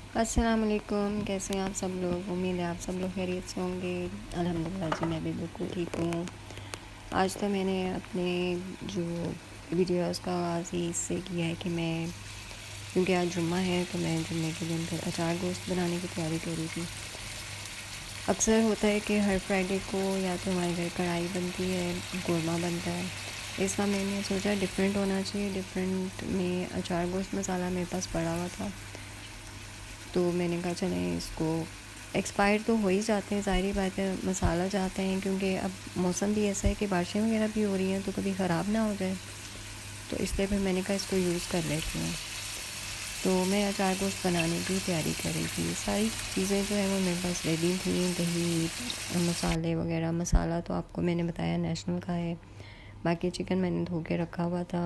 अस्सलाम वालेकुम। कैसे हैं आप सब लोग? उम्मीद है आप सब लोग खैरियत से होंगे। अल्हम्दुलिल्लाह जी, मैं भी बिल्कुल ठीक हूँ। आज तो मैंने अपने जो वीडियोस का आगाज़ ही इससे किया है कि मैं, क्योंकि आज जुम्मा है तो मैं जुम्मे के दिन फिर अचार गोश्त बनाने की तैयारी कर रही थी। अक्सर होता है कि हर फ्राइडे को या तो हमारे घर कढ़ाई बनती है, कोरमा बनता है। इस बार मैंने सोचा डिफरेंट होना चाहिए। डिफरेंट में अचार गोश्त मसाला मेरे पास पड़ा हुआ था, तो मैंने कहा चलें इसको, एक्सपायर तो हो ही जाते हैं, ज़ाहिर बात है, मसाला चाहते हैं क्योंकि अब मौसम भी ऐसा है कि बारिशें वगैरह भी हो रही हैं तो कभी ख़राब ना हो जाए, तो इसलिए फिर मैंने कहा इसको यूज़ कर लेती हूँ। तो मैं अचार गोश्त बनाने की तैयारी कर रही थी। सारी चीज़ें जो है वो मेरे पास रेडी थी, दही, मसाले वगैरह। मसाला तो आपको मैंने बताया नेशनल का है। बाकी चिकन मैंने धो के रखा हुआ था,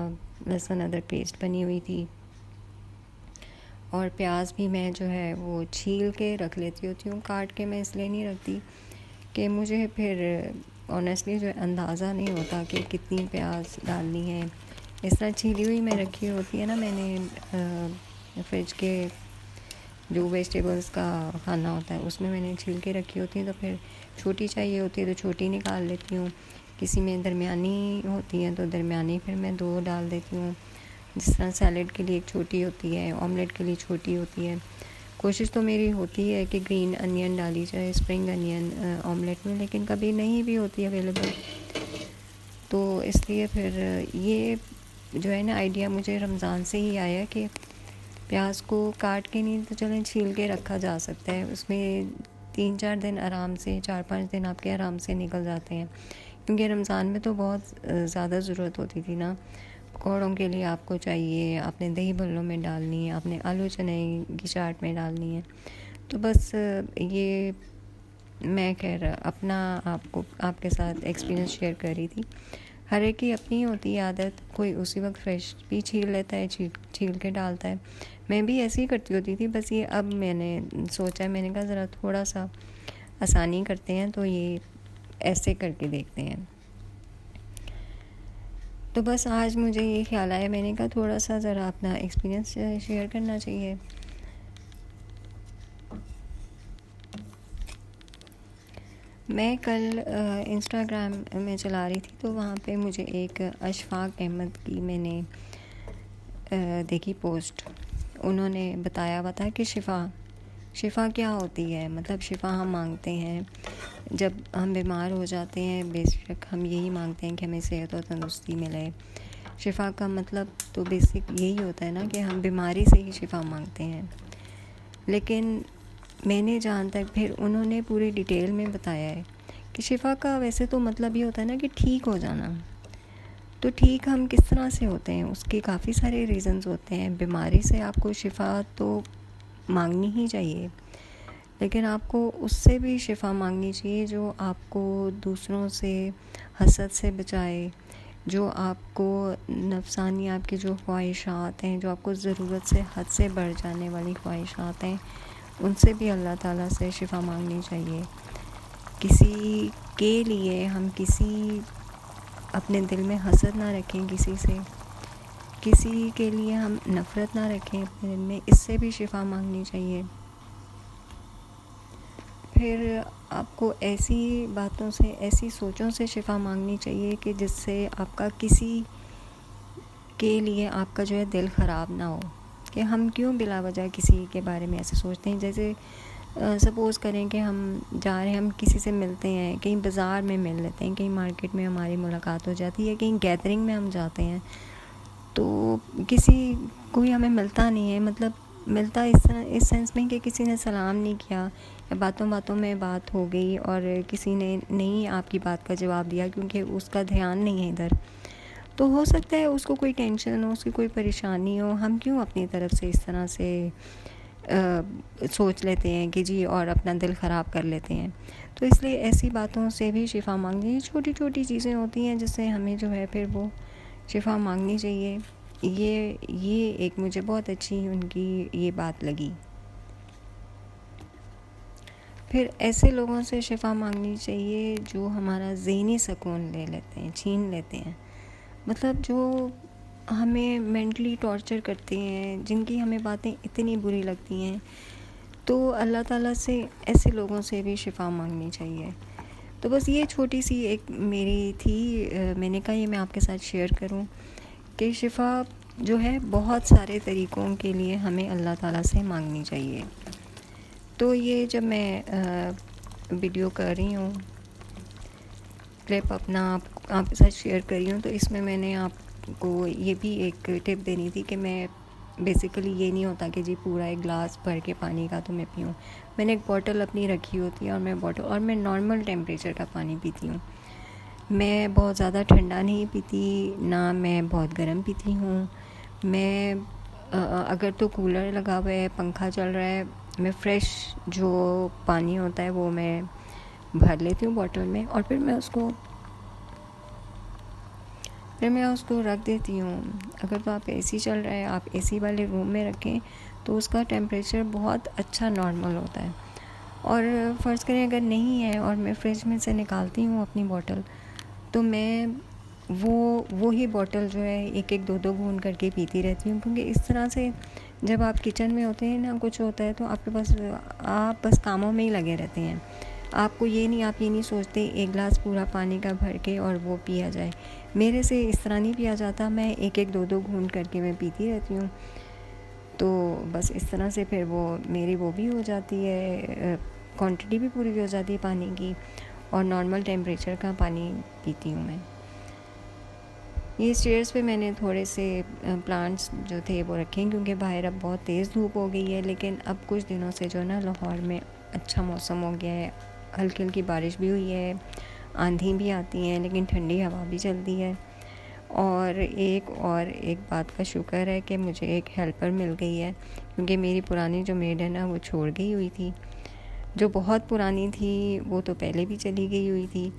लहसुन अदरक पेस्ट बनी हुई थी, और प्याज भी मैं जो है वो छील के रख लेती होती हूँ। काट के मैं इसलिए नहीं रखती कि मुझे फिर ऑनेस्टली जो है अंदाज़ा नहीं होता कि कितनी प्याज डालनी है। इस तरह छीली हुई मैं रखी होती है ना मैंने, फ्रिज के जो वेजिटेबल्स का खाना होता है उसमें मैंने छील के रखी होती है। तो फिर छोटी चाहिए होती है तो छोटी निकाल लेती हूँ, किसी में दरमियानी होती है तो दरमियानी फिर मैं 2 डाल देती हूँ। जिस तरह सैलेड के लिए एक छोटी होती है, ऑमलेट के लिए छोटी होती है। कोशिश तो मेरी होती है कि ग्रीन अनियन डाली जाए, स्प्रिंग अनियन ऑमलेट में, लेकिन कभी नहीं भी होती अवेलेबल, तो इसलिए फिर ये जो है ना आइडिया मुझे रमज़ान से ही आया कि प्याज को काट के नहीं तो चलें छील के रखा जा सकता है। उसमें 3-4 दिन आराम से, 4-5 दिन आपके आराम से निकल जाते हैं, क्योंकि रमज़ान में तो बहुत ज़्यादा ज़रूरत होती थी ना। पकौड़ों के लिए आपको चाहिए, आपने दही भल्लों में डालनी है, आपने आलू चने की चाट में डालनी है। तो बस ये मैं खैर अपना आपको आपके साथ एक्सपीरियंस शेयर कर रही थी। हर एक की अपनी होती है आदत, कोई उसी वक्त फ्रेश भी छील लेता है, छील के डालता है। मैं भी ऐसे ही करती होती थी, बस ये अब मैंने सोचा, मैंने कहा ज़रा थोड़ा सा आसानी करते हैं तो ये ऐसे करके देखते हैं। तो बस आज मुझे ये ख्याल आया, मैंने कहा थोड़ा सा ज़रा अपना एक्सपीरियंस शेयर करना चाहिए। मैं कल इंस्टाग्राम में चला रही थी तो वहाँ पे मुझे एक अशफाक अहमद की मैंने देखी पोस्ट। उन्होंने बताया हुआ था कि शिफ़ा क्या होती है। मतलब शिफ़ा हम मांगते हैं जब हम बीमार हो जाते हैं, बेशक हम यही मांगते हैं कि हमें सेहत और तंदुरुस्ती मिले। शिफ़ा का मतलब तो बेसिक यही होता है ना कि हम बीमारी से ही शिफ़ा मांगते हैं। लेकिन मैंने जहाँ तक, फिर उन्होंने पूरी डिटेल में बताया है कि शिफ़ा का वैसे तो मतलब ये होता है ना कि ठीक हो जाना। तो ठीक हम किस तरह से होते हैं, उसके काफ़ी सारे रीज़न्स होते हैं। बीमारी से आपको शिफ़ा तो मांगनी ही चाहिए, लेकिन आपको उससे भी शिफ़ा मांगनी चाहिए जो आपको दूसरों से हसद से बचाए, जो आपको नफसानी आपकी जो ख्वाहिशात हैं, जो आपको ज़रूरत से हद से बढ़ जाने वाली ख्वाहिशात हैं, उनसे भी अल्लाह ताला से शिफ़ा मांगनी चाहिए। किसी के लिए हम किसी अपने दिल में हसद ना रखें, किसी के लिए हम नफ़रत ना रखें अपने दिल में, इससे भी शिफ़ा मांगनी चाहिए। फिर आपको ऐसी बातों से, ऐसी सोचों से शिफ़ा मांगनी चाहिए कि जिससे आपका किसी के लिए आपका जो है दिल ख़राब ना हो, कि हम क्यों बिला वजह किसी के बारे में ऐसे सोचते हैं। जैसे सपोज़ करें कि हम जा रहे हैं, हम किसी से मिलते हैं, कहीं बाज़ार में मिल लेते हैं, कहीं मार्केट में हमारी मुलाकात हो जाती है, कहीं गैदरिंग में हम जाते हैं, तो कोई हमें मिलता नहीं है। मतलब मिलता इस सेंस में कि किसी ने सलाम नहीं किया, या बातों बातों में बात हो गई और किसी ने नहीं आपकी बात का जवाब दिया क्योंकि उसका ध्यान नहीं है इधर, तो हो सकता है उसको कोई टेंशन हो, उसकी कोई परेशानी हो। हम क्यों अपनी तरफ से इस तरह से सोच लेते हैं कि जी, और अपना दिल ख़राब कर लेते हैं। तो इसलिए ऐसी बातों से भी शिफ़ा मांगनी, छोटी छोटी चीज़ें होती हैं जिससे हमें जो है फिर वो शिफ़ा मांगनी चाहिए। ये एक मुझे बहुत अच्छी उनकी ये बात लगी। फिर ऐसे लोगों से शिफ़ा मांगनी चाहिए जो हमारा ज़हनी सुकून ले लेते हैं, छीन लेते हैं। मतलब जो हमें मेंटली टॉर्चर करते हैं, जिनकी हमें बातें इतनी बुरी लगती हैं, तो अल्लाह ताला से ऐसे लोगों से भी शिफ़ा मांगनी चाहिए। तो बस ये छोटी सी एक मेरी थी, मैंने कहा ये मैं आपके साथ शेयर करूं कि शिफ़ा जो है बहुत सारे तरीक़ों के लिए हमें अल्लाह ताला से मांगनी चाहिए। तो ये जब मैं वीडियो कर रही हूँ, क्लिप अपना आपके साथ शेयर कर रही हूँ, तो इसमें मैंने आपको ये भी एक टिप देनी थी कि मैं बेसिकली ये नहीं होता कि जी पूरा एक गिलास भर के पानी का तो मैं पीऊँ। मैंने एक बॉटल अपनी रखी होती है और मैं नॉर्मल टेम्परेचर का पानी पीती हूँ। मैं बहुत ज़्यादा ठंडा नहीं पीती, ना मैं बहुत गर्म पीती हूँ। मैं अगर तो कूलर लगा हुआ है, पंखा चल रहा है, मैं फ़्रेश जो पानी होता है वो मैं भर लेती हूँ बॉटल में और फिर मैं उसको रख देती हूँ। अगर तो आप एसी चल रहा है, आप एसी वाले रूम में रखें तो उसका टेम्परेचर बहुत अच्छा नॉर्मल होता है। और फ़र्ज़ करें अगर नहीं है और मैं फ्रिज में से निकालती हूँ अपनी बॉटल, तो मैं वो ही बॉटल जो है एक एक दो घूंट करके पीती रहती हूँ, क्योंकि इस तरह से जब आप किचन में होते हैं ना, कुछ होता है तो आपके पास आप बस कामों में ही लगे रहते हैं। आप ये नहीं सोचते एक गिलास पूरा पानी का भर के और वो पिया जाए। मेरे से इस तरह नहीं पिया जाता, मैं एक एक दो घूंट करके मैं पीती रहती हूँ। तो बस इस तरह से फिर वो मेरी वो भी हो जाती है, क्वांटिटी भी पूरी हो जाती है पानी की, और नॉर्मल टेम्परेचर का पानी पीती हूँ मैं। ये स्टेयर्स पे मैंने थोड़े से प्लांट्स जो थे वो रखे, क्योंकि बाहर अब बहुत तेज़ धूप हो गई है, लेकिन अब कुछ दिनों से जो ना लाहौर में अच्छा मौसम हो गया है, हल्की हल्की बारिश भी हुई है, आंधी भी आती हैं, लेकिन ठंडी हवा भी चलती है। और एक बात का शुक्र है कि मुझे एक हेल्पर मिल गई है, क्योंकि मेरी पुरानी जो मेड है ना वो छोड़ गई हुई थी। जो बहुत पुरानी थी वो तो पहले भी चली गई हुई थी।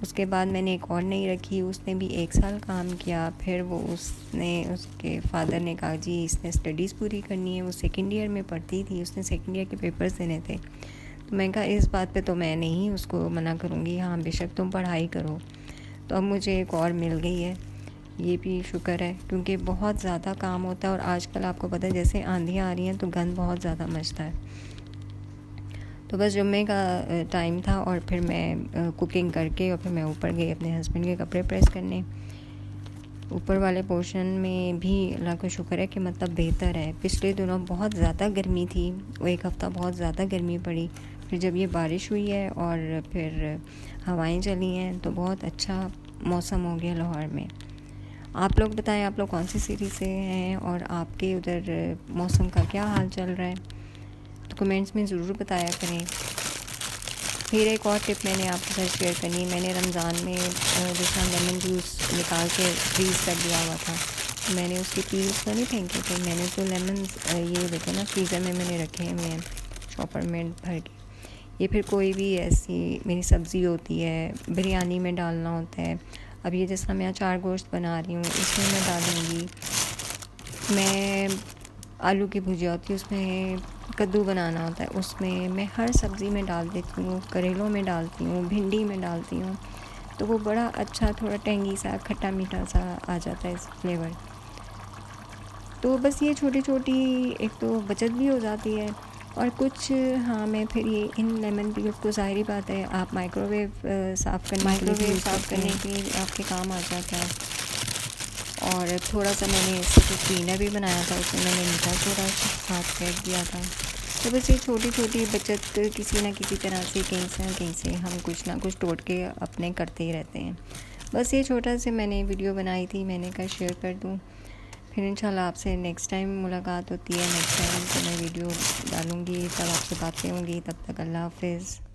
उसके बाद मैंने एक और नई रखी, उसने भी 1 साल काम किया। फिर उसके फादर ने कहा जी इसने स्टडीज़ पूरी करनी है, वो सेकंड ईयर में पढ़ती थी, उसने सेकंड ईयर के पेपर्स देने थे। तो मैं कहा इस बात पे तो मैं नहीं उसको मना करूँगी, हाँ बेशक तुम पढ़ाई करो। तो अब मुझे एक और मिल गई है, ये भी शुक्र है, क्योंकि बहुत ज़्यादा काम होता है और आजकल आपको पता है जैसे आंधियाँ आ रही हैं तो गंद बहुत ज़्यादा मचता है। तो बस जुम्मे का टाइम था और फिर मैं कुकिंग करके और फिर मैं ऊपर गई अपने हस्बैंड के कपड़े प्रेस करने। ऊपर वाले पोर्शन में भी अल्लाह का शुक्र है कि मतलब बेहतर है। पिछले दिनों बहुत ज़्यादा गर्मी थी, वो एक हफ़्ता बहुत ज़्यादा गर्मी पड़ी, फिर जब ये बारिश हुई है और फिर हवाएं चली हैं तो बहुत अच्छा मौसम हो गया लाहौर में। आप लोग बताएं, आप लोग कौन सी सिटी से हैं और आपके उधर मौसम का क्या हाल चल रहा है, तो कमेंट्स में ज़रूर बताया करें। फिर एक और टिप मैंने आपके साथ शेयर करनी है। मैंने रमज़ान में जैसा लेमन जूस निकाल के फ्रीज़ कर दिया हुआ था, तो मैंने उसके पील्स तो नहीं फेंके थे, मैंने तो लेमन ये देखे ना फ्रीज़र में मैंने रखे हुए हैं चॉपर में भर के। ये फिर कोई भी ऐसी मेरी सब्ज़ी होती है, बिरयानी में डालना होता है। अब ये जिस तरह मैं अचार गोश्त बना रही हूँ इसमें मैं डालूँगी, मैं आलू की भुजिया होती है उसमें कद्दू बनाना होता है, उसमें मैं हर सब्ज़ी में डाल देती हूँ, करेलों में डालती हूँ, भिंडी में डालती हूँ, तो वो बड़ा अच्छा थोड़ा टेंगी सा खट्टा मीठा सा आ जाता है इस फ्लेवर। तो बस ये छोटी छोटी एक तो बचत भी हो जाती है, और कुछ हाँ मैं फिर ये इन लेमन पील्स को ज़ाहिर बात है आप माइक्रोवेव साफ़ करने के लिए आपके काम आ जाता है। और थोड़ा सा मैंने इससे कुछ क्लीनर भी बनाया था, उसमें मैंने मीठा सोडा साथ फेंक दिया था। तो बस ये छोटी छोटी बचत किसी ना किसी तरह से कहीं से हम कुछ ना कुछ टोटके अपने करते ही रहते हैं। बस ये छोटा सा मैंने वीडियो बनाई थी, मैंने कहा शेयर कर दूँ। फिर इंशाल्लाह आपसे नेक्स्ट टाइम मुलाकात होती है, नेक्स्ट टाइम तो मैं वीडियो डालूँगी, तब आपसे बातें होंगी। तब तक अल्लाह हाफ़िज़।